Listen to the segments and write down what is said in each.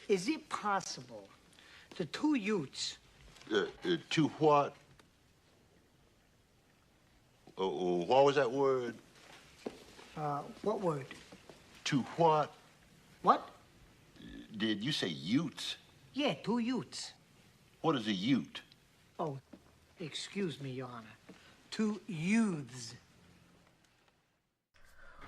Is it possible the two Utes... Two what? What was that word? What word? Two what? What? Did you say Utes? Yeah, two Utes. What is a Ute? Oh, excuse me, Your Honor. Two youths.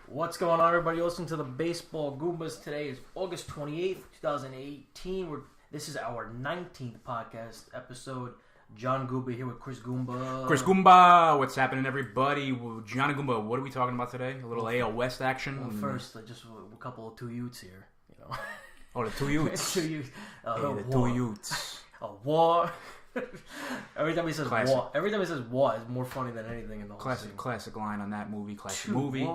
What's going on, everybody? Listen to the Baseball Goombas. Today is August 28th, 2018. This is our 19th podcast episode. John Goomba here with Chris Goomba. Chris Goomba, what's happening, everybody? John Goomba, what are we talking about today? A little AL West action? Well, first, just a couple of two Utes here. You know. Oh, the two Utes. Two Utes. The two Utes. A war. Every time he says classic. war, it's more funny than anything in the whole scene. Classic line on that movie. Classic movie.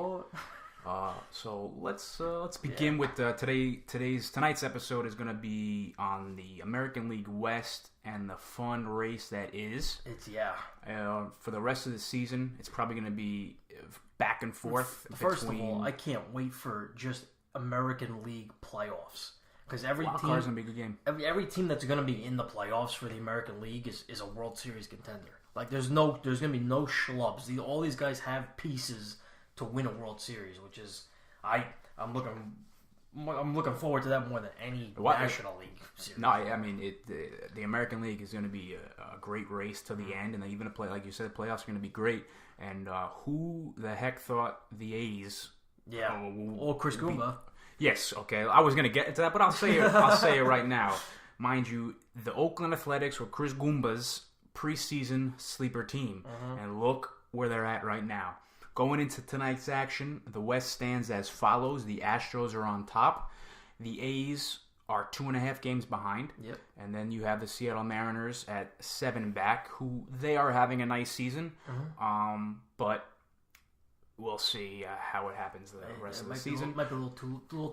So let's begin with tonight's episode is going to be on the American League West and the fun race that is. For the rest of the season, it's probably going to be back and forth. First of all, I can't wait for just American League playoffs. Because every team, gonna be a good game. Every team that's going to be in the playoffs for the American League is a World Series contender. Like there's going to be no schlubs. All these guys have pieces to win a World Series, which is I'm looking forward to that more than any National League series. No, I mean the American League is going to be a great race to the end, and even like you said, the playoffs are going to be great. And who the heck thought the A's? Yeah, or Chris Goomba. Yes, okay. I was going to get into that, but I'll say it right now. Mind you, the Oakland Athletics were Chris Goomba's preseason sleeper team, and look where they're at right now. Going into tonight's action, the West stands as follows. The Astros are on top. The A's are 2.5 games behind. Yep. And then you have the Seattle Mariners at 7 back, who they are having a nice season. But we'll see how it happens the rest of the season. It might be a little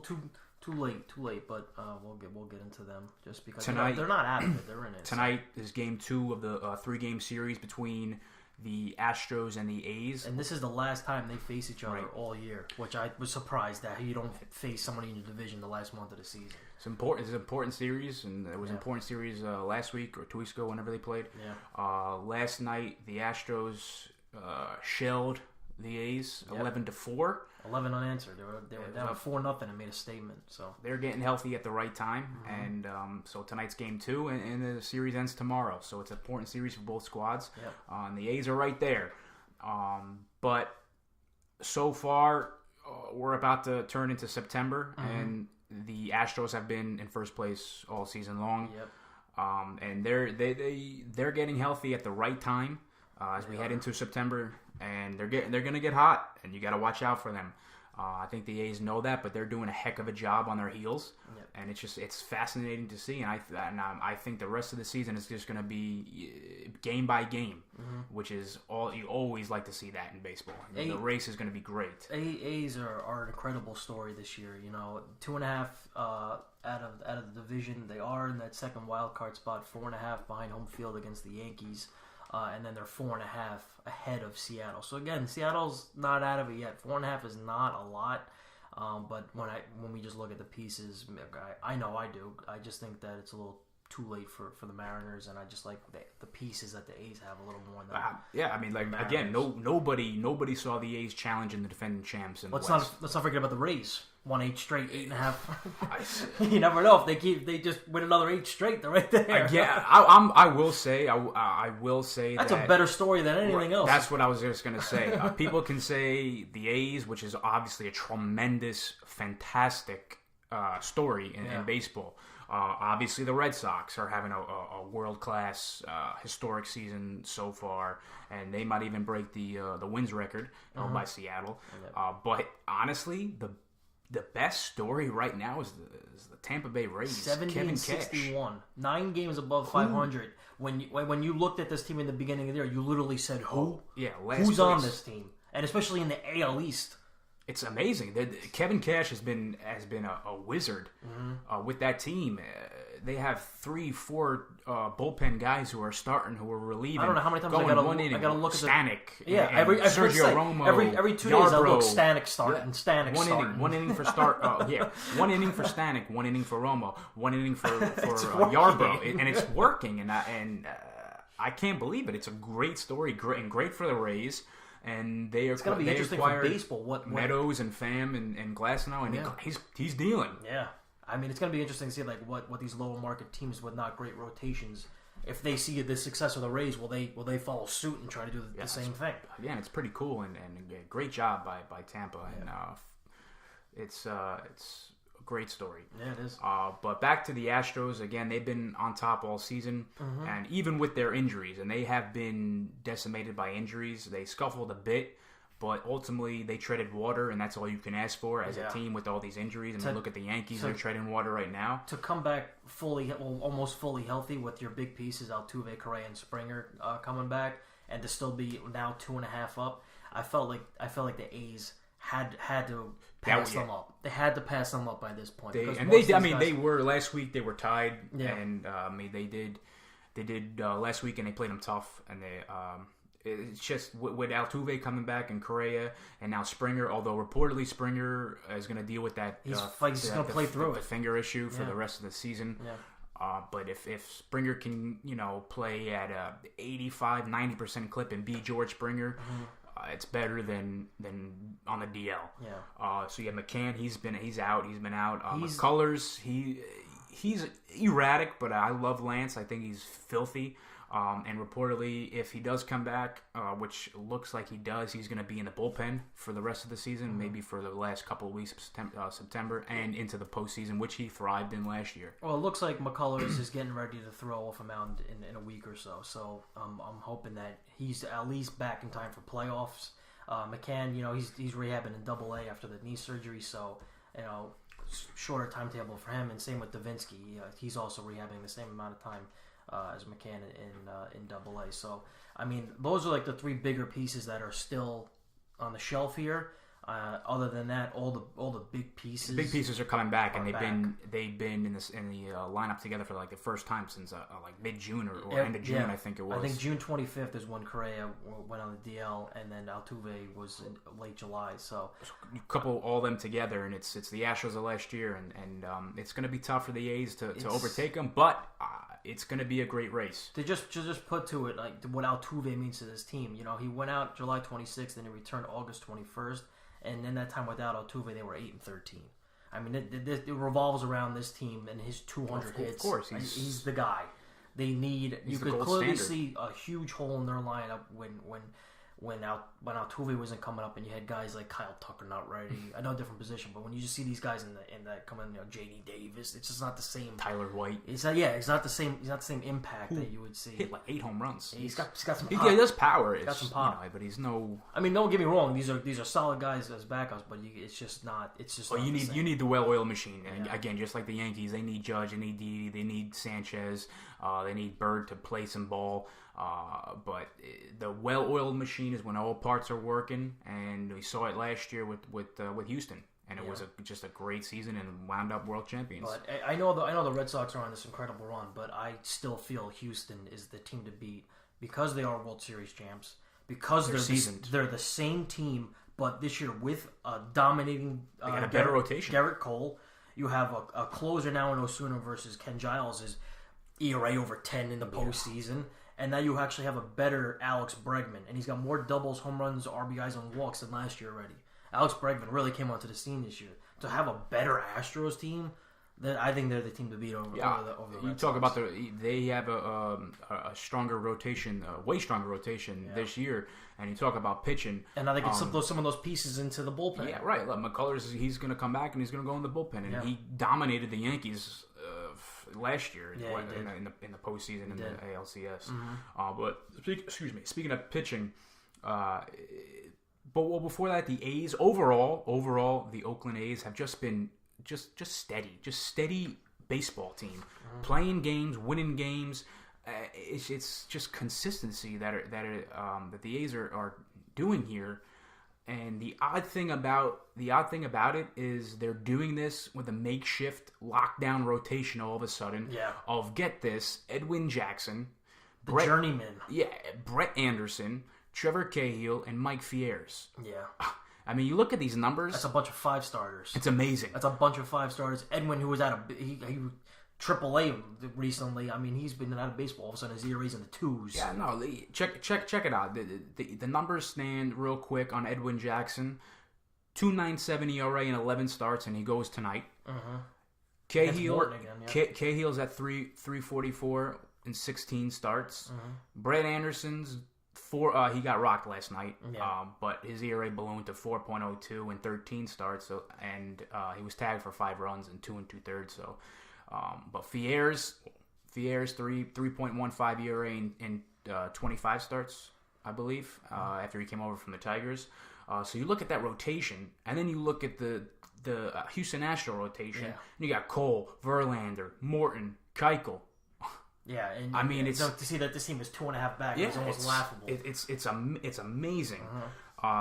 too late, but we'll get into them just because tonight, they're not out of it. They're in it. Tonight is game 2 of the 3-game series between the Astros and the A's. And this is the last time they face each other all year, which I was surprised that you don't face somebody in your division the last month of the season. It's important. It's an important series, and it was an important series last week or 2 weeks ago, whenever they played. Yeah. Last night, the Astros shelled the A's 11-4. 11 unanswered. They were down 4-0 and made a statement. So they're getting healthy at the right time, and so tonight's game 2, and the series ends tomorrow. So it's an important series for both squads. Yep. And the A's are right there, but so far we're about to turn into September, and the Astros have been in first place all season long. Yep. And they're getting healthy at the right time as we head into September. And they're going to get hot, and you got to watch out for them. I think the A's know that, but they're doing a heck of a job on their heels, and it's fascinating to see. And I think the rest of the season is just going to be game by game, which is all you always like to see that in baseball. The race is going to be great. A's are an incredible story this year. 2.5 out of the division. They are in that second wild card spot, 4.5 behind home field against the Yankees. And then they're 4.5 ahead of Seattle. So again, Seattle's not out of it yet. 4.5 is not a lot, but when we just look at the pieces, I know I do. I just think that it's a little too late for the Mariners, and I just like the pieces that the A's have a little more than. I mean, like Mariners. Again, nobody saw the A's challenging the defending champs in the West. Let's not forget about the Rays. Won 8 straight, 8.5. You never know if they just win another 8 straight. They're right there. I will say that's a better story than anything else. That's what I was just gonna say. People can say the A's, which is obviously a tremendous, fantastic story in baseball. Obviously, the Red Sox are having a world-class, historic season so far, and they might even break the wins record by Seattle. But honestly, the best story right now is the Tampa Bay Rays. 70-61, 9 games above 500. When you looked at this team in the beginning of the year, you literally said, "Who? Who's place on this team?" And especially in the AL East. It's amazing. Kevin Cash has been a wizard with that team. they have 3-4 bullpen guys who are starting, who are relieving. I don't know how many times I going gotta one inning. look at Stanek. Yeah, and Sergio Romo. Every 2 days I look Yarbrough. Stanek starting, Stanek One starting. inning, 1 inning for start. Yeah, 1 inning for Stanek, 1 inning for Romo, 1 inning for working. Yarbrough, and it's working. And I can't believe it. It's a great story, great for the Rays. And it's going to be interesting for baseball. What Meadows and Pham and Glasnow, and he's dealing. Yeah, I mean, it's going to be interesting to see like what these lower market teams with not great rotations, if they see the success of the Rays, will they follow suit and try to do the same thing? Again, it's pretty cool and a great job by Tampa, and it's a great story. Yeah, it is. But back to the Astros again. They've been on top all season, and even with their injuries, and they have been decimated by injuries. They scuffled a bit, but ultimately they treaded water, and that's all you can ask for as a team with all these injuries. And look at the Yankees; they're treading water right now. To come back almost fully healthy with your big pieces, Altuve, Correa, and Springer coming back, and to still be now 2.5 up, I felt like the A's had to pass them up. They had to pass them up by this point. They were last week. They were tied, and they did last week, and they played them tough. And it's just with Altuve coming back and Correa, and now Springer. Although reportedly Springer is going to deal with that, he's going to play through the finger issue for the rest of the season. Yeah. But if Springer can play at a 85-90% clip and be George Springer. It's better than on the DL. Yeah. So you have McCann. He's out. He's been out. McCullers. He's erratic, but I love Lance. I think he's filthy. And reportedly, if he does come back, which looks like he does, he's going to be in the bullpen for the rest of the season, maybe for the last couple of weeks of September and into the postseason, which he thrived in last year. Well, it looks like McCullers is getting ready to throw off a mound in a week or so. So I'm hoping that he's at least back in time for playoffs. McCann, he's rehabbing in Double-A after the knee surgery, so shorter timetable for him. And same with Davinsky. He's also rehabbing the same amount of time as McCann in Double-A. So, I mean, those are like the 3 bigger pieces that are still on the shelf here. Other than that, all the big pieces. The big pieces are coming back, and they've been in the lineup together for like the first time since like mid-June or end of June, I think it was. I think June 25th is when Correa went on the DL, and then Altuve was in late July. So you couple all them together, and it's the Astros of last year, and it's going to be tough for the A's to overtake them, but. It's going to be a great race. To just put to it like what Altuve means to this team. He went out July 26th and he returned August 21st, and in that time without Altuve, they were 8-13. I mean, it revolves around this team and his 200 hits. Of course, he's the guy. They need. You could clearly see a huge hole in their lineup when Altuve wasn't coming up, and you had guys like Kyle Tucker not ready. I know a different position, but when you just see these guys in that coming, J.D. Davis, it's just not the same. Tyler White. It's not the same. He's not the same impact that you would see. Hit like 8 home runs. He's got some pop. He does power. He's got some pop, but he's no. I mean, don't get me wrong. These are solid guys as backups, but it's just not. It's just. Well, you need the well-oiled machine, and again, just like the Yankees, they need Judge, they need Didi, they need Sanchez, they need Bird to play some ball. But the well-oiled machine is when all parts are working, and we saw it last year with Houston, and it was just a great season and wound up world champions. But I know the Red Sox are on this incredible run, but I still feel Houston is the team to beat because they are World Series champs, because they're seasoned. They're the same team, but this year with a dominating they got a better rotation. Garrett Cole, you have a closer now in Osuna versus Ken Giles' ERA over 10 in the postseason. And now you actually have a better Alex Bregman. And he's got more doubles, home runs, RBIs, and walks than last year already. Alex Bregman really came onto the scene this year. To have a better Astros team, I think they're the team to beat over the you Red talk Sox. about they have a stronger rotation, way stronger rotation this year. And you talk about pitching. And now they can slip some of those pieces into the bullpen. Yeah, right. Look, McCullers, he's going to come back and he's going to go in the bullpen. And he dominated the Yankees last year in the postseason in the ALCS. But speaking of pitching, but before that, the A's overall, the Oakland A's have just been just steady baseball team, playing games, winning games. It's just consistency that the A's are doing here. And the odd thing about it is they're doing this with a makeshift lockdown rotation all of a sudden. Yeah. Of, get this, Edwin Jackson, journeyman. Yeah, Brett Anderson, Trevor Cahill, and Mike Fiers. Yeah. I mean, you look at these numbers. That's a bunch of 5 starters. It's amazing. That's a bunch of 5 starters. Edwin, who was he AAA recently. I mean, he's been out of baseball. All of a sudden, his ERA's in the 2s. Yeah, no. Check it out. The numbers stand real quick on Edwin Jackson. 2.97 ERA in 11 starts, and he goes tonight. Cahill's at 3.44 in 16 starts. Brett Anderson's 4. He got rocked last night. Yeah. But his ERA ballooned to 4.02 in 13 starts. So, and he was tagged for 5 runs and 2 2/3. So. But Fiers 3.15 ERA in 25 starts, I believe, after he came over from the Tigers. So you look at that rotation, and then you look at the Houston Astros rotation, and you got Cole, Verlander, Morton, Keuchel. Yeah, and I mean, it's to see that this team is 2.5 back. It's almost laughable. It's amazing.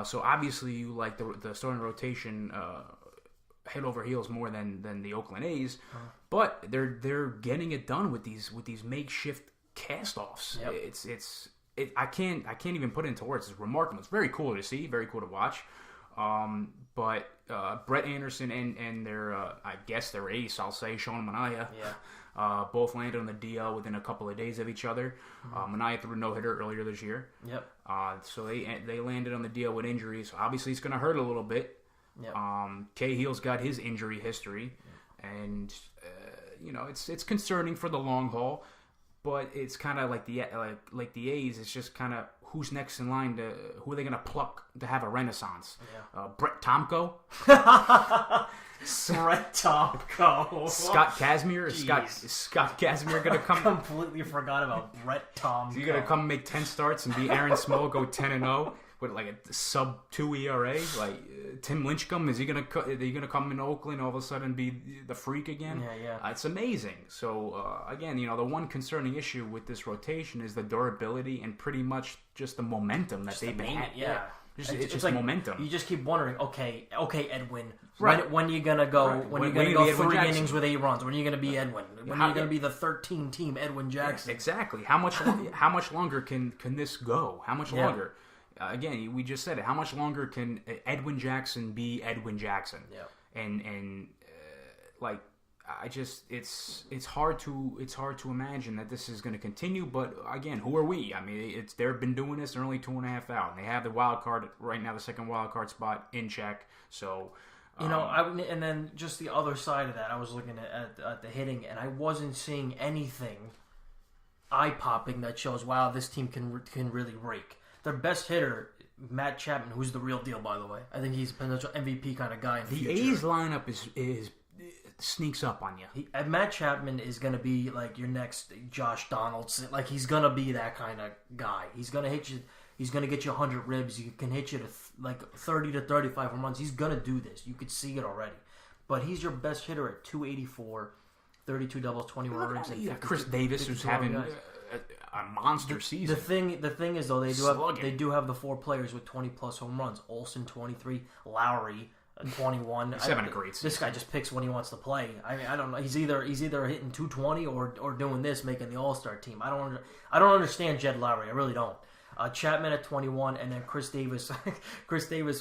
So obviously, you like the starting rotation. Head over heels more than the Oakland A's, but they're getting it done with these makeshift cast-offs. Yep. I can't even put it into words. It's remarkable. It's very cool to see, very cool to watch. But Brett Anderson and their I guess their ace, I'll say, Sean Manaea, both landed on the DL within a couple of days of each other. Manaea threw a no-hitter earlier this year. Yep. So they landed on the DL with injuries. So obviously, it's going to hurt a little bit. Yep. Cahill's got his injury history, and it's concerning for the long haul. But it's kind of like the A's. It's just kind of who's next in line who are they going to pluck to have a renaissance? Yeah. Brett Tomko, Brett Tomko, Scott Kazmir. Scott Kazmir going to come? Completely forgot about Brett Tomko. He's going to come make 10 starts and be Aaron Small, go 10-0. With like a sub 2 ERA, like Tim Lynchcomb, is he gonna come in Oakland all of a sudden be the freak again? Yeah. It's amazing. So again, the one concerning issue with this rotation is the durability and pretty much just the momentum that they've been had. Yeah. It's just like momentum. You just keep wondering, okay, Edwin. Right. When are you gonna go? Right. When are you When gonna are you go gonna be 3 Edwin innings Jackson? with 8 runs? When are you gonna be Edwin? When are you gonna be the 13 team Edwin Jackson? Exactly. How much longer can this go? How much longer? Again, we just said it. How much longer can Edwin Jackson be Edwin Jackson? Yeah. And like it's hard to imagine that this is going to continue. But again, who are we? I mean, they've been doing this. They're only 2.5 out, and they have the wild card right now, the second wild card spot in check. So. And then just the other side of that, I was looking at the hitting, and I wasn't seeing anything eye-popping that shows, wow, this team can really rake. Their best hitter, Matt Chapman, who's the real deal, by the way. I think he's a potential MVP kind of guy in the future. The A's lineup is sneaks up on you. Matt Chapman is going to be like your next Josh Donaldson. Like, he's going to be that kind of guy. He's going to hit you. He's going to get you 100 ribs. He can hit you to like 30 to 35 home runs. He's going to do this. You could see it already. But he's your best hitter at 284, 32 doubles, 21 ribs. And Chris Davis, who's having a monster season. The thing is, though, they do have the 4 players with 20 plus home runs. Olsen 23, Lowry 21. He's having a great season. This guy just picks when he wants to play. I mean, I don't know. He's either hitting 220 or doing this, making the All-Star team. I don't understand Jed Lowry. I really don't. Chapman at 21, and then Chris Davis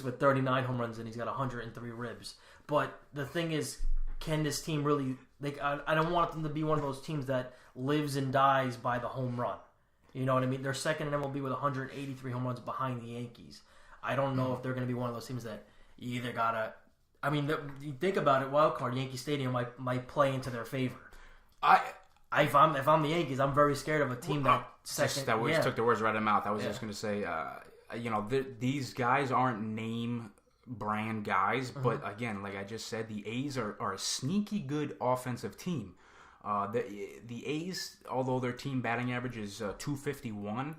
with 39 home runs, and he's got 103 ribs. But the thing is, can this team really? I don't want them to be one of those teams that lives and dies by the home run. You know what I mean? They're second in MLB with 183 home runs behind the Yankees. I don't know if they're going to be one of those teams that you either gotta. I mean, you think about it. Wild card, Yankee Stadium might play into their favor. If I'm the Yankees, I'm very scared of a team that second. Took the words right out of my mouth. I was just going to say, these guys aren't name brand guys, but again, like I just said, the A's are a sneaky good offensive team. The A's, although their team batting average is 251,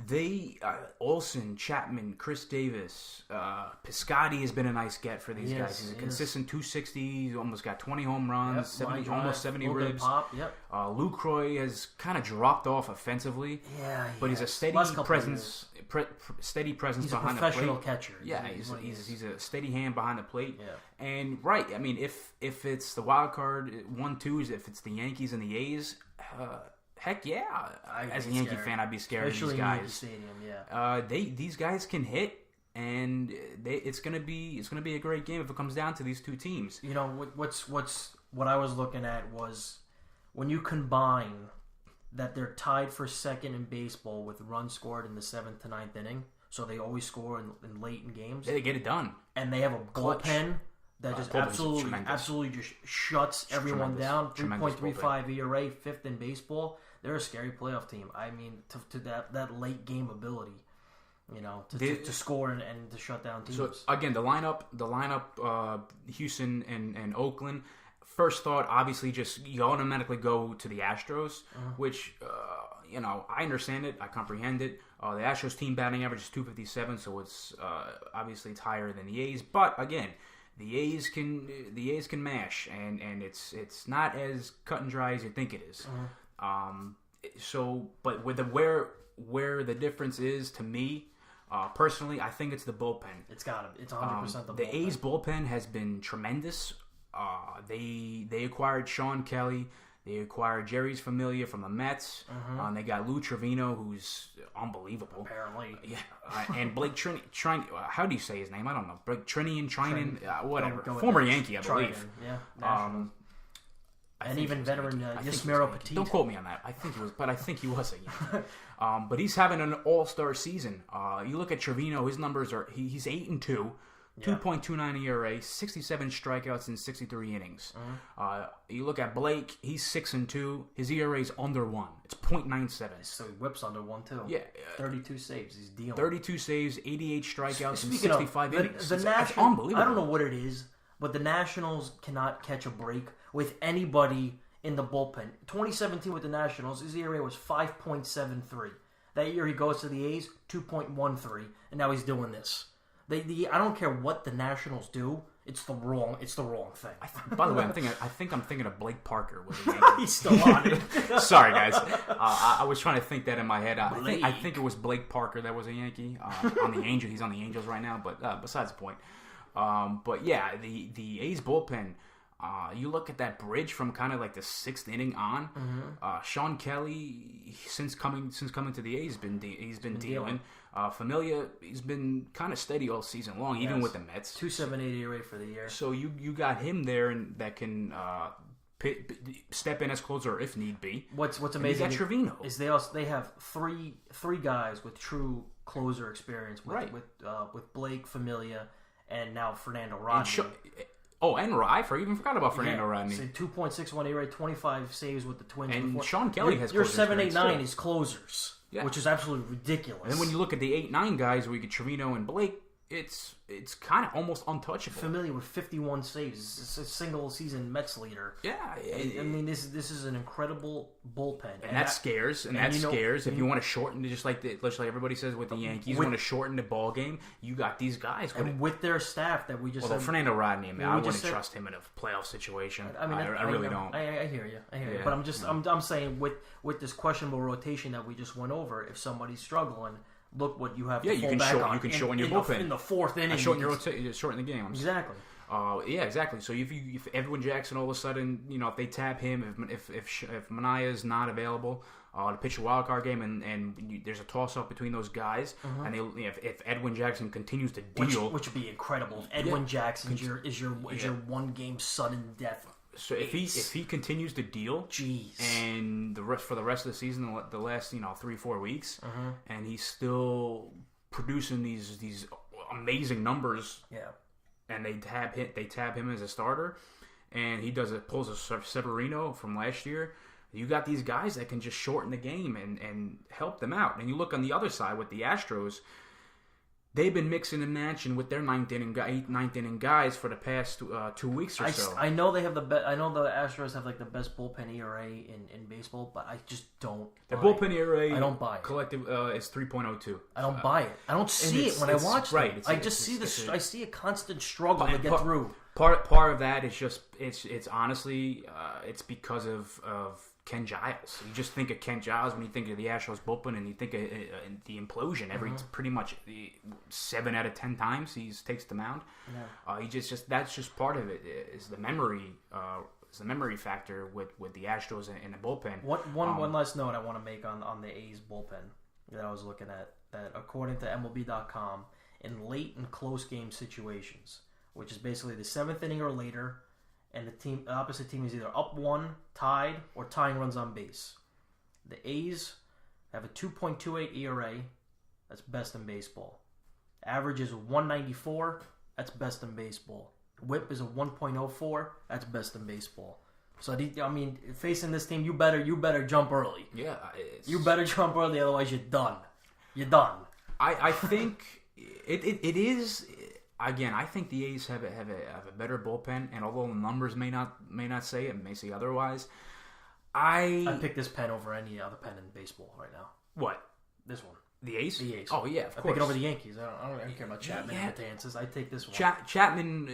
they Olsen, Chapman, Chris Davis, Piscotty has been a nice get for these guys. He's a consistent 260. He's almost got 20 home runs, almost 70 ribs. Lucroy has kind of dropped off offensively, but he's a steady steady presence He's a behind the plate. professional catcher. Yeah, he's a steady hand behind the plate. Yeah. And right, I mean, if it's the wild card 1-2s, if it's the Yankees and the A's, heck yeah. As a Yankee fan, I'd be scared Especially of these in guys. Stadium, yeah. These guys can hit, and it's gonna be a great game if it comes down to these two teams. You know what I was looking at was when you combine that they're tied for second in baseball with runs scored in the 7th to 9th inning, so they always score in late in games. They get it done, and they have a bullpen that just absolutely just shuts everyone down. 3.35 ERA, 5th in baseball. They're a scary playoff team. I mean, to that late game ability. You know, to score and to shut down teams. So again, the lineup, Houston and Oakland. First thought, obviously, just you automatically go to the Astros, which I understand it, I comprehend it. The Astros team batting average is .257, so it's obviously it's higher than the A's. But again, the A's can mash, and it's not as cut and dry as you think it is. But with where the difference is to me. Personally, I think it's the bullpen. It's 100% the bullpen. The A's bullpen has been tremendous. They acquired Sean Kelly. They acquired Jerry's Familia from the Mets. They got Lou Trevino, who's unbelievable. Apparently. Yeah. And Blake Trinan. How do you say his name? I don't know. Blake Trinan, whatever. Former Yankee, I believe. Yeah. And even veteran Yasmero Petit. Don't quote me on that. I think he was a Yankee. But he's having an all-star season. You look at Trevino, his numbers are he's 8-2, 2.29 ERA, 67 strikeouts in 63 innings. You look at Blake, he's 6-2, his ERA is under 1. It's .97. So he whips under 1 too. Yeah, 32 saves. He's dealing. 32 saves, 88 strikeouts in Speaking 65 innings. That's unbelievable. I don't know what it is, but the Nationals cannot catch a break with anybody in the bullpen. 2017 with the Nationals, his ERA was 5.73. That year he goes to the A's, 2.13, and now he's doing this. I don't care what the Nationals do. It's the wrong thing. By the way, I think I'm thinking of Blake Parker with a Yankee. He's still on it. Sorry, guys. I was trying to think that in my head. I think it was Blake Parker that was a Yankee on the Angels. He's on the Angels right now, but besides the point. But yeah, the A's bullpen. You look at that bridge from kind of like the 6th inning on. Sean Kelly, since coming to the A's, he's been dealing. Familia, he's been kind of steady all season long, even with the Mets. 2.78 ERA for the year. So you got him there, and that can step in as closer if need be. What's amazing? You got Trevino. Is they have three guys with true closer experience. With Blake, Familia, and now Fernando Rodney. And I even forgot about Fernando Rodney. So 2.61 ERA, 25 saves with the Twins. And before. Sean Kelly has your closer 7, 8, 9 too. is closers, which is absolutely ridiculous. And then when you look at the 8, 9 guys, where you get Trevino and Blake, it's kind of almost untouchable. Familiar with 51 saves. It's a single season Mets leader. Yeah, I mean this is an incredible bullpen, and that scares. If you want to shorten, just like everybody says with the Yankees, you want to shorten the ball game. You got these guys with their staff that we just. Although Fernando Rodney, I wouldn't trust him in a playoff situation. I really don't. I hear you. But I'm saying with this questionable rotation that we just went over, if somebody's struggling. Look what you have to fall back on. You can shorten your bullpen. In the 4th inning. Shorten the game. Exactly. Exactly. So if Edwin Jackson all of a sudden, if they tap him, if Manaea is not available to pitch a wild card game, and there's a toss up between those guys, and if Edwin Jackson continues to deal, which would be incredible. If Edwin Jackson is your 1 game sudden death. So if he continues to deal, and for the rest of the season, the last 3-4 weeks, and he's still producing these amazing numbers, and they tab him as a starter, and he pulls a Severino from last year. You got these guys that can just shorten the game and help them out. And you look on the other side with the Astros. They've been mixing and matching with their 9th inning guys for the past 2 weeks or so. I know they have I know the Astros have like the best bullpen ERA in baseball, but I just don't. Their bullpen ERA, I don't buy it. Collective is 3.02. I don't buy it. I don't see it when I watch them. Right. I just see I see a constant struggle to get through. Part of that is just it's honestly it's because of Ken Giles. You just think of Ken Giles when you think of the Astros bullpen, and you think of the implosion every pretty much 7 out of 10 times he takes the mound. Yeah. He just that's just part of it. Is the memory factor with the Astros in the bullpen. One last note I want to make on the A's bullpen that I was looking at, that according to MLB.com, in late and close game situations, which is basically the 7th inning or later, and the opposite team is either up 1, tied, or tying runs on base. The A's have a 2.28 ERA. That's best in baseball. Average is 194. That's best in baseball. WHIP is a 1.04. That's best in baseball. So I mean, facing this team, you better jump early. Yeah, you better jump early, otherwise you're done. You're done. I think it is. Again, I think the A's have a better bullpen, and although the numbers may not say it, may say otherwise, I pick this pen over any other pen in baseball right now. What? This one. The A's? The A's. Oh yeah, of course. I pick it over the Yankees. I don't care about Chapman and Matanzas. I take this one. Chapman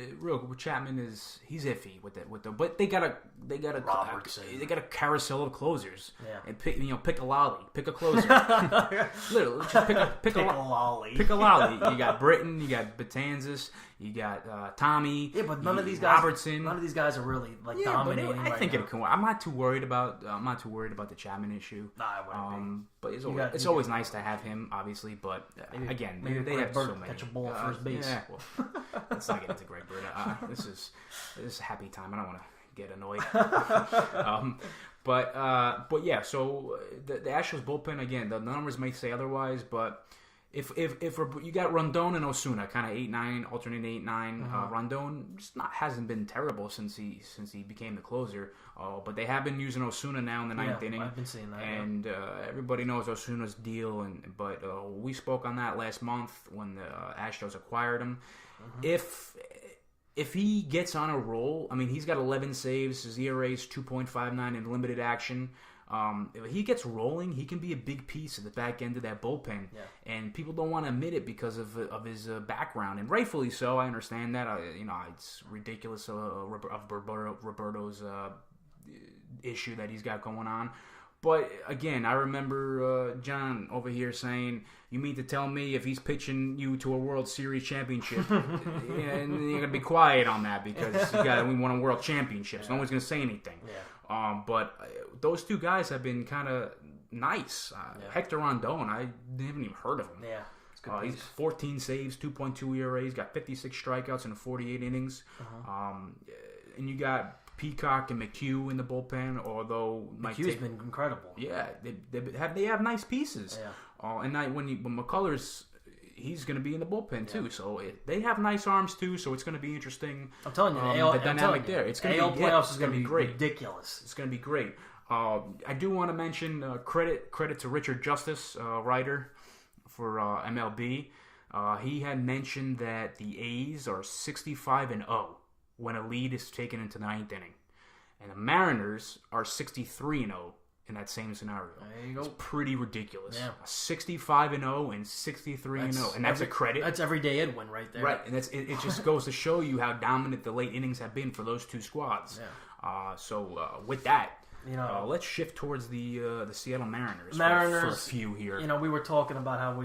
he's iffy with but they got a carousel of closers. Yeah. And pick a lolly, pick a closer. Literally, just pick a lolly. Pick a lolly. You got Britton, you got Matanzas, you got Tommy. Yeah, but none of these guys. Robertson. None of these guys are really dominating. I think it can. I'm not too worried about the Chapman issue. Nah, I wouldn't be. But it's always nice to have him, obviously. But again, they have so many. Catch a ball at first base. Yeah, well, let's not get into Greg Bird. This is a happy time. I don't want to get annoyed. But yeah. So the Astros bullpen, again, the numbers may say otherwise, but. If you got Rondon and Osuna, kind of 8-9, alternate 8-9. Rondon hasn't been terrible since he became the closer. But they have been using Osuna now in the ninth inning. I've been seeing that. And everybody knows Osuna's deal. But we spoke on that last month when the Astros acquired him. If he gets on a roll, I mean, he's got 11 saves. His ERA is 2.59 in limited action. If he gets rolling, he can be a big piece of the back end of that bullpen, and people don't want to admit it because of his background, and rightfully so. I understand that. It's ridiculous of Roberto's issue that he's got going on. But again, I remember John over here saying, "You mean to tell me if he's pitching you to a World Series championship, and you're gonna be quiet on that because we won a World Championship, so no one's gonna say anything." Yeah. But those two guys have been kind of nice. Hector Rondon, I haven't even heard of him. Yeah, it's good. He's 14 saves, 2.2 ERA. He's got 56 strikeouts in 48 innings. And you got Peacock and McHugh in the bullpen, although McHugh's been incredible. Yeah, they have nice pieces. Yeah. And when McCullers, he's going to be in the bullpen too. So they have nice arms too. So it's going to be interesting. I'm telling you, the dynamic there. It's going to be playoffs is going to be great. Ridiculous. It's going to be great. I do want to mention credit to Richard Justice, writer for MLB. He had mentioned that the A's are 65-0 when a lead is taken into the ninth inning, and the Mariners are 63-0 in that same scenario. There you go. It's pretty ridiculous. Yeah. 65-0 and 63-0, and that's a credit. That's everyday Edwin right there. Right, and it just goes to show you how dominant the late innings have been for those two squads. Yeah. So with that, let's shift towards the Seattle Mariners for a few here. We were talking about how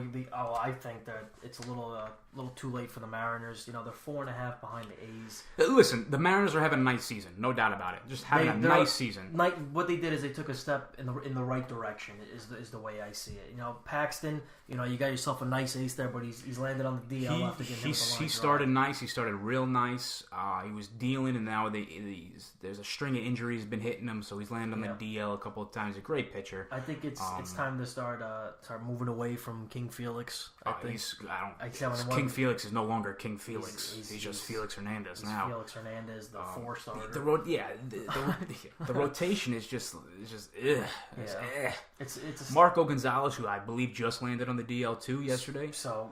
I think that it's a little too late for the Mariners. They're 4.5 behind the A's. Listen, the Mariners are having a nice season, no doubt about it. Just having a nice season. What they did is they took a step in the right direction. Is the way I see it. Paxton. You got yourself a nice ace there, but he's landed on the DL after getting hit with the line he started nice. He started real nice. He was dealing, and now there's a string of injuries been hitting him, so he's landed on the DL a couple of times. A great pitcher. I think it's time to start moving away from King Felix. King Felix is no longer King Felix. He's just Felix Hernandez now. Felix Hernandez, the 4-starter. The rotation is just ugh. It's Marco Gonzalez, who I believe just landed on the DL too yesterday. So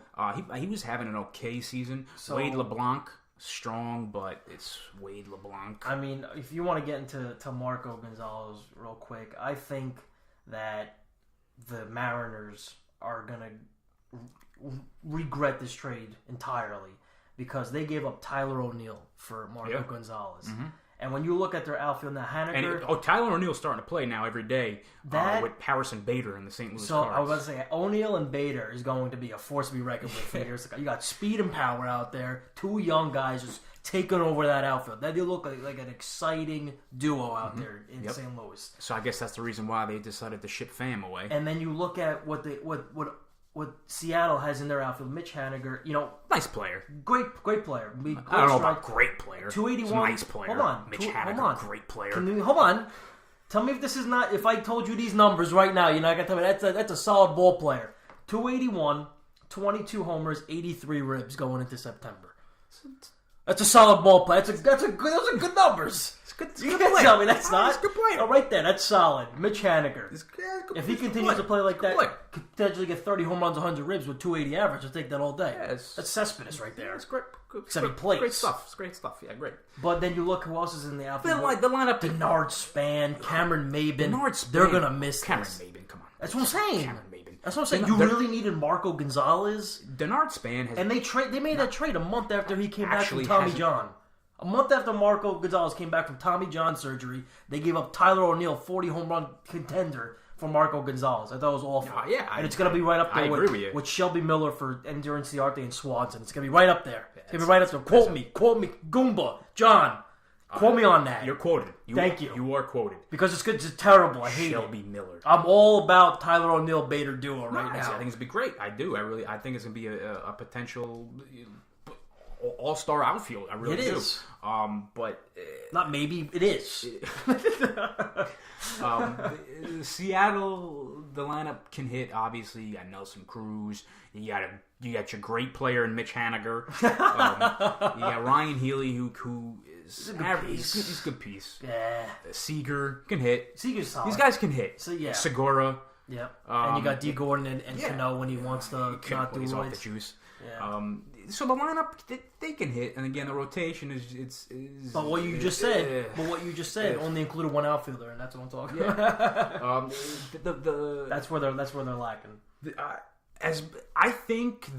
he was having an okay season. Wade LeBlanc, strong, but it's Wade LeBlanc. I mean, if you want to get into Marco Gonzalez real quick, I think that the Mariners are gonna regret this trade entirely. because they gave up Tyler O'Neill for Marco Gonzalez. And when you look at their outfield now, Haniger... And Tyler O'Neill's starting to play now every day with Harrison Bader in the St. Louis Cards. I was going to say, O'Neill and Bader is going to be a force to be reckoned with for years to come. You got speed and power out there. Two young guys just taking over that outfield. They look like an exciting duo out there in St. Louis. So I guess that's the reason why they decided to ship Pham away. And then you look at what Seattle has in their outfield. Mitch Haniger, nice player, great player. I don't know about great player. 281, nice player. Hold on, Mitch Haniger, great player. Hold on. Tell me if this is not. If I told you these numbers right now, you're not gonna tell me that's a solid ball player. 281, 22 homers, 83 ribs going into September. That's a solid ball player. Those are good numbers. You can't tell me that's not. He's a good player. Oh, right there, that's solid. Mitch Haniger. If he he's continues to play like that, player. could potentially get 30 home runs, 100 ribs with 280 average. I'll take that all day. Yeah, that's Cespedes right there. It's great. Except he plays. Great stuff. It's great stuff. Yeah, great. But then you look who else is in the outfield. The lineup. Denard Span, Cameron Maben. Span. They're going to miss Cameron this. Maben, come on. That's what I'm saying. Cameron Maben. That's what I'm saying. You really needed Marco Gonzalez. Denard Span has... And they made that trade a month after he came back from Tommy John. A month after Marco Gonzalez came back from Tommy John surgery, they gave up Tyler O'Neill, 40 home run contender, for Marco Gonzalez. I thought it was awful. And it's going to be right up there with Shelby Miller for Endurance Ciarte and Swanson. It's going to be right up there. It's going to be right up there. Quote me, Goomba, John. Quote me on that. You're quoted. Thank you. You are quoted. Because it's terrible. I hate Shelby Miller. I'm all about Tyler O'Neill Bader duo right now. I think it's going to be great. I do. I think it's going to be a potential all-star outfield. I really do. Is. But not maybe, it is. Seattle, the lineup can hit. Obviously, you got Nelson Cruz. You got your great player in Mitch Haniger. You got Ryan Healy, who is he's a good piece. Yeah. Seager can hit. Seager's solid. These guys can hit. So yeah. Segura. Yep. And you got D. Gordon and Cano when he wants to not do off the juice. Yeah. So the lineup they can hit, and again the rotation is. But what you just said, only included one outfielder, and that's what I'm talking about. That's where they're lacking. As I think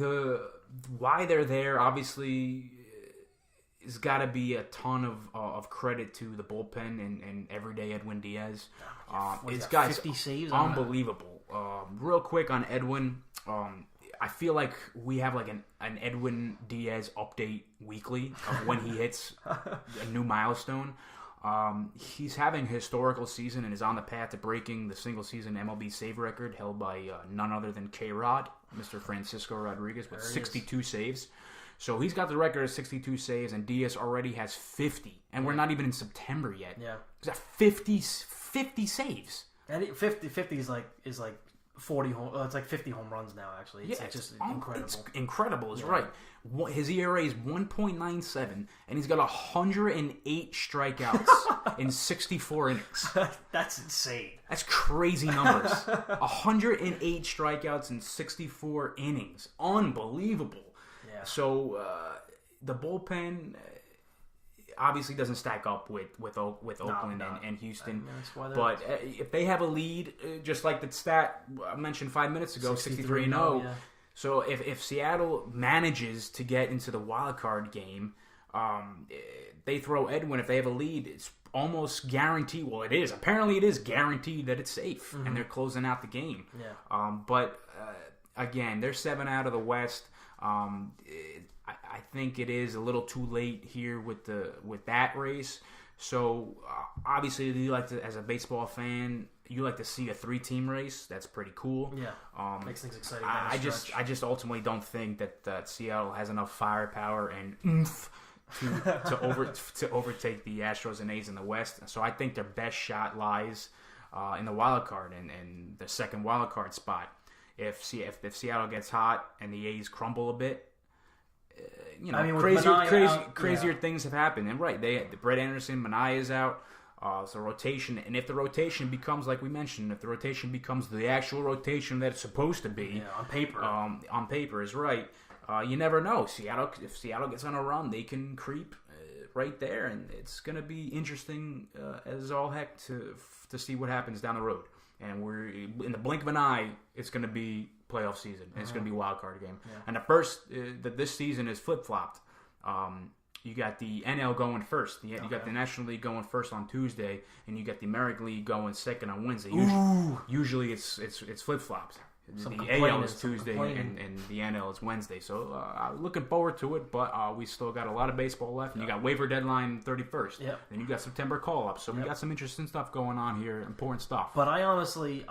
why they're there, obviously, has got to be a ton of credit to the bullpen and everyday Edwin Diaz. It's guys 50 saves, unbelievable. Real quick on Edwin. I feel like we have like an Edwin Diaz update weekly of when he hits a new milestone. He's having a historical season and is on the path to breaking the single-season MLB save record held by none other than K-Rod, Mr. Francisco Rodriguez, with 62 saves. So he's got the record of 62 saves, and Diaz already has 50. And we're not even in September yet. Yeah. He's got 50 saves. And 50 is like 40 it's like 50 home runs now, actually. It's just incredible. It's incredible, is right. His ERA is 1.97, and he's got 108 strikeouts in 64 innings. That's insane. That's crazy numbers. 108 strikeouts in 64 innings. Unbelievable. Yeah. So the bullpen obviously doesn't stack up with Oakland and Houston. But if they have a lead, just like the stat I mentioned 5 minutes ago, 63-0. Yeah. So if Seattle manages to get into the wild card game, they throw Edwin. If they have a lead, it's almost guaranteed. Well, it is. Apparently, it is guaranteed that it's safe, and they're closing out the game. Yeah. But again, they're 7 out of the West. I think it is a little too late here with that race. So obviously, you like to, as a baseball fan, you like to see a 3-team race. That's pretty cool. Yeah, makes things exciting. I just ultimately don't think that Seattle has enough firepower and oomph to overtake the Astros and A's in the West. So I think their best shot lies in the wild card and the second wild card spot. If Seattle gets hot and the A's crumble a bit, crazier things have happened. And Brett Anderson, Manaea is out. So rotation, and if the rotation becomes, like we mentioned, if the rotation becomes the actual rotation that it's supposed to be, on paper is right. You never know. If Seattle gets on a run, they can creep right there, and it's going to be interesting as all heck to see what happens down the road. And we're in the blink of an eye, it's going to be playoff season. And it's going to be a wild card game. Yeah. And the first this season is flip flopped. You got the NL going first. You got the National League going first on Tuesday, and you got the American League going second on Wednesday. Usually it's flip flops. The AL is Tuesday and the NL is Wednesday. So looking forward to it, but we still got a lot of baseball left. And you got waiver deadline 31st. Yep. Then you got September call up. So we got some interesting stuff going on here, important stuff. But I honestly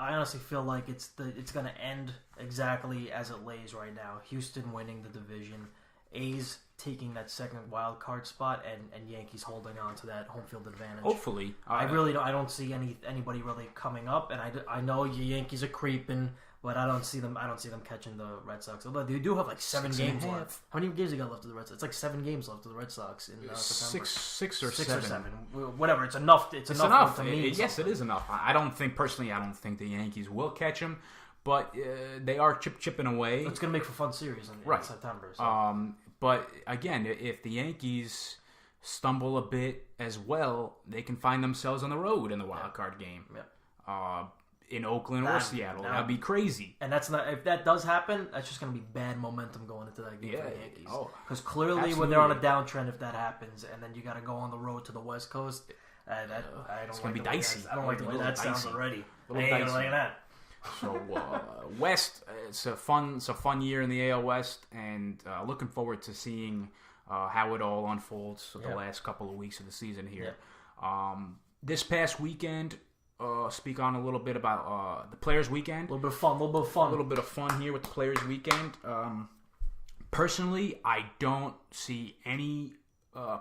feel like it's going to end exactly as it lays right now. Houston winning the division, A's taking that second wild card spot, and Yankees holding on to that home field advantage. Hopefully, I don't see anybody really coming up, and I know the Yankees are creeping. But I don't see them catching the Red Sox. Although they do have like 7 games left. How many games they got left of the Red Sox? It's like 7 games left of the Red Sox in September. Six or seven. Whatever. It's enough. It's enough. Yes, it is enough. I don't think the Yankees will catch them, but they are chipping away. It's going to make for a fun series in September. So. But again, if the Yankees stumble a bit as well, they can find themselves on the road in the wild card game. Yeah. In Oakland or Seattle. That'd be crazy. And that's not, if that does happen, that's just going to be bad momentum going into that game for the Yankees. Because clearly when they're on a downtrend, if that happens, and then you got to go on the road to the West Coast, I don't it's going to be dicey. I don't like the way that sounds already. I ain't going to like that. So West, it's a fun year in the AL West, and looking forward to seeing how it all unfolds for the last couple of weeks of the season here. This past weekend, speak on a little bit about the Players Weekend. A little bit of fun here with the Players Weekend. Personally, I don't see any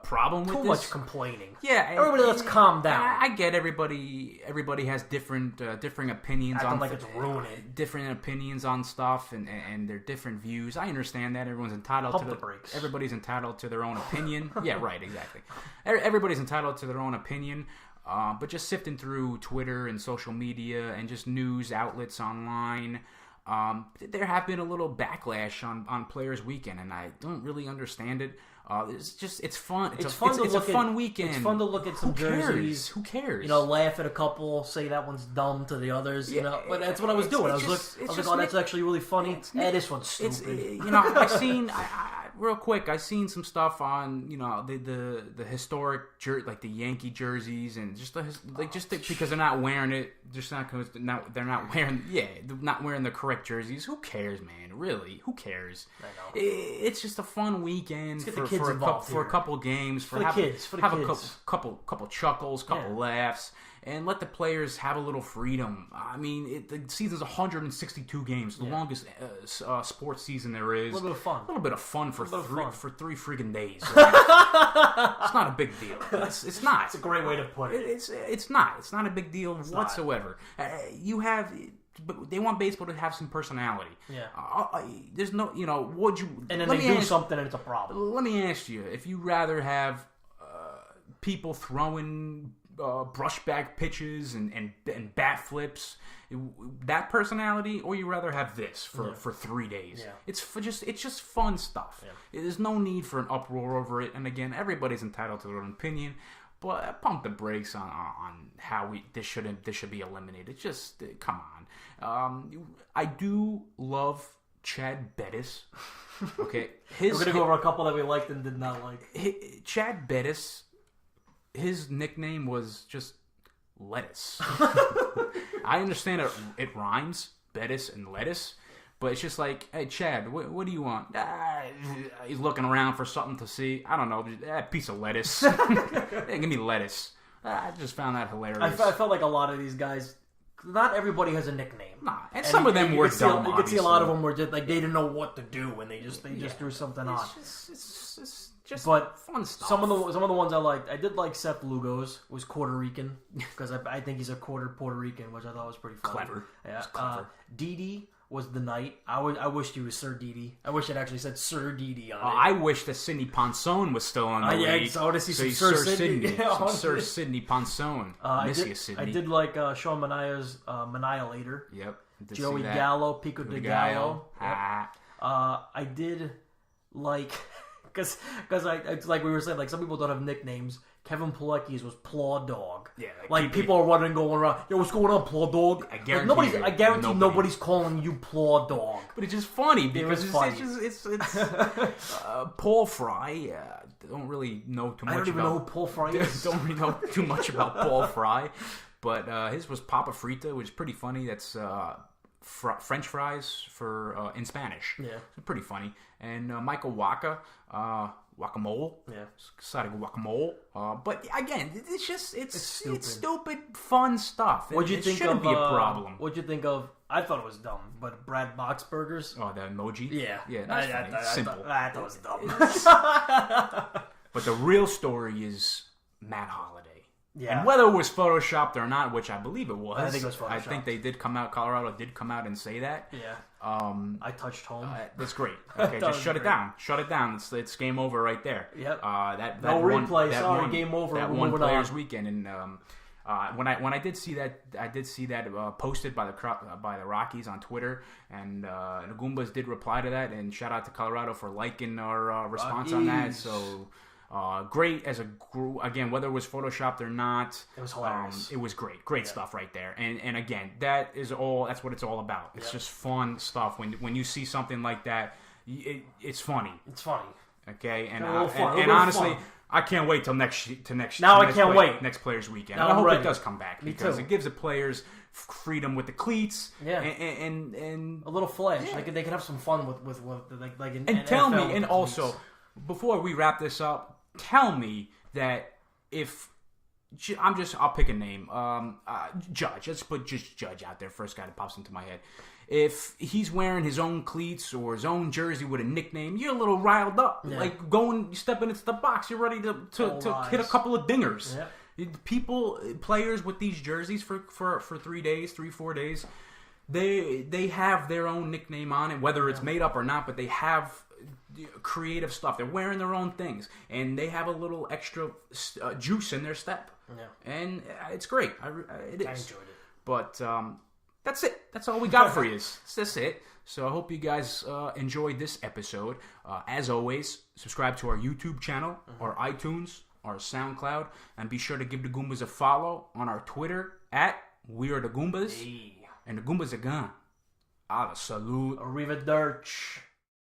problem with this. Too much complaining. Yeah, everybody, let's calm down. I get everybody. Everybody has different opinions Acting on like it's ruining. Different opinions on stuff and their different views. I understand that everyone's entitled Pump to the brakes. Everybody's entitled to their own opinion. Yeah, right, exactly. Everybody's entitled to their own opinion. But just sifting through Twitter and social media and just news outlets online, there have been a little backlash on Players Weekend, and I don't really understand it. It's fun. It's a fun weekend. It's fun to look at some jerseys. Who cares? Laugh at a couple, say that one's dumb to the others. But that's what I was doing. I was like, oh, that's actually really funny. This one's stupid. I seen some stuff on the historic like the Yankee jerseys and because they're not wearing it, they're not wearing the correct jerseys. Who cares, man? Really, who cares? I know. It's just a fun weekend for a couple games for the kids. A couple chuckles, couple laughs. And let the players have a little freedom. I mean, the season's 162 games, the longest sports season there is. A little bit of fun. For 3 freaking days. Right? It's not a big deal. It's not. It's a great way to put it. It's not. It's not a big deal whatsoever. But they want baseball to have some personality. Yeah. There's no, would you? And then they do something and it's a problem. Let me ask you: if you rather have people throwing brushback pitches and bat flips, that personality, or you rather have this for 3 days? Yeah. It's just fun stuff. Yeah. There's no need for an uproar over it. And again, everybody's entitled to their own opinion, but pump the brakes on how this should be eliminated. Just come on. I do love Chad Bettis. Okay, we're gonna go over a couple that we liked and did not like. Chad Bettis. His nickname was just Lettuce. I understand it rhymes, Bettis and lettuce, but it's just like, hey, Chad, what do you want? He's looking around for something to see. I don't know, a piece of lettuce. Hey, give me lettuce. I just found that hilarious. I felt like a lot of these guys, not everybody has a nickname. Nah, and some of them were dumb. You could see a lot of them were just like, they didn't know what to do, and they just threw something on. Just but fun stuff. Some of the ones I liked. I did like Seth Lugo's, was Puerto Rican, because I think he's a quarter Puerto Rican, which I thought was pretty funny. Clever. Yeah. Clever. Didi was the Knight. I wished he was Sir Didi. I wish it actually said Sir Didi on it. I wish that Sidney Ponson was still on the league. So I want to see some Sir Sidney. Sir Sidney Ponson. Miss you, Sidney. I did like Sean Manaya's Maniator. Yep. Joey Gallo, Pico de Gallo. Yep. I did like... Because it's like we were saying, like some people don't have nicknames. Kevin Pilecki's was Plaw Dog. Yeah, like people are running, going around. Yo, what's going on, Plaw Dog? I guarantee nobody's calling you Plaw Dog. But it's just funny because it's Paul Fry, don't really know too much. I don't even know who Paul Fry is. Don't really know too much about Paul Fry, but his was Papa Frita, which is pretty funny. That's French fries for in Spanish. Yeah, it's pretty funny. And Michael Waka, guacamole. Yeah, exciting guacamole. But again, it's stupid, fun stuff. What'd you think shouldn't of? Be a problem. What'd you think of? I thought it was dumb, but Brad Box Burgers. Oh, the emoji. Yeah, that's funny. Simple. I thought it was dumb. But the real story is Matt Holliday. Yeah. And whether it was photoshopped or not, which I believe it was. I think it was photoshopped. I think they did come out. Colorado did come out and say that. Yeah. I touched home. That's great. Okay, just shut it down. Shut it down. It's game over right there. Yep. That no one, replay. that Sorry, one, game over. That one Players Weekend, and when I did see that, posted by the Rockies on Twitter, and the Goombas did reply to that, and shout out to Colorado for liking our response on that. So. Great as a group. Again, whether it was photoshopped or not, it was hilarious. It was great stuff right there. And again, that's what it's all about. It's just fun stuff. When you see something like that, it's funny. It's funny. Okay, and honestly, I can't wait till next. Now I can't wait. Next Players Weekend. Now I hope ready. it does come back because it gives the players freedom with the cleats. Yeah. And a little flash. Yeah. They can have some fun with like an and tell NFL me, and also cleats. Before we wrap this up. Tell me that if I'll pick a name. Judge. Let's put just Judge out there. First guy that pops into my head. If he's wearing his own cleats or his own jersey with a nickname, you're a little riled up. Yeah. Like stepping into the box, you're ready to hit a couple of dingers. Yeah. Players with these jerseys for 3 days, 4 days, they have their own nickname on it, whether it's made up or not, but they have creative stuff. They're wearing their own things, and they have a little extra juice in their step. Yeah. And it's great. It is. I enjoyed it. But that's it. That's all we got for you. That's it. So I hope you guys enjoyed this episode. As always, subscribe to our YouTube channel, our iTunes, our SoundCloud, and be sure to give the Goombas a follow on our Twitter at We Are The Goombas. Hey. And the Goombas are gone. A la salud. Arrivederci.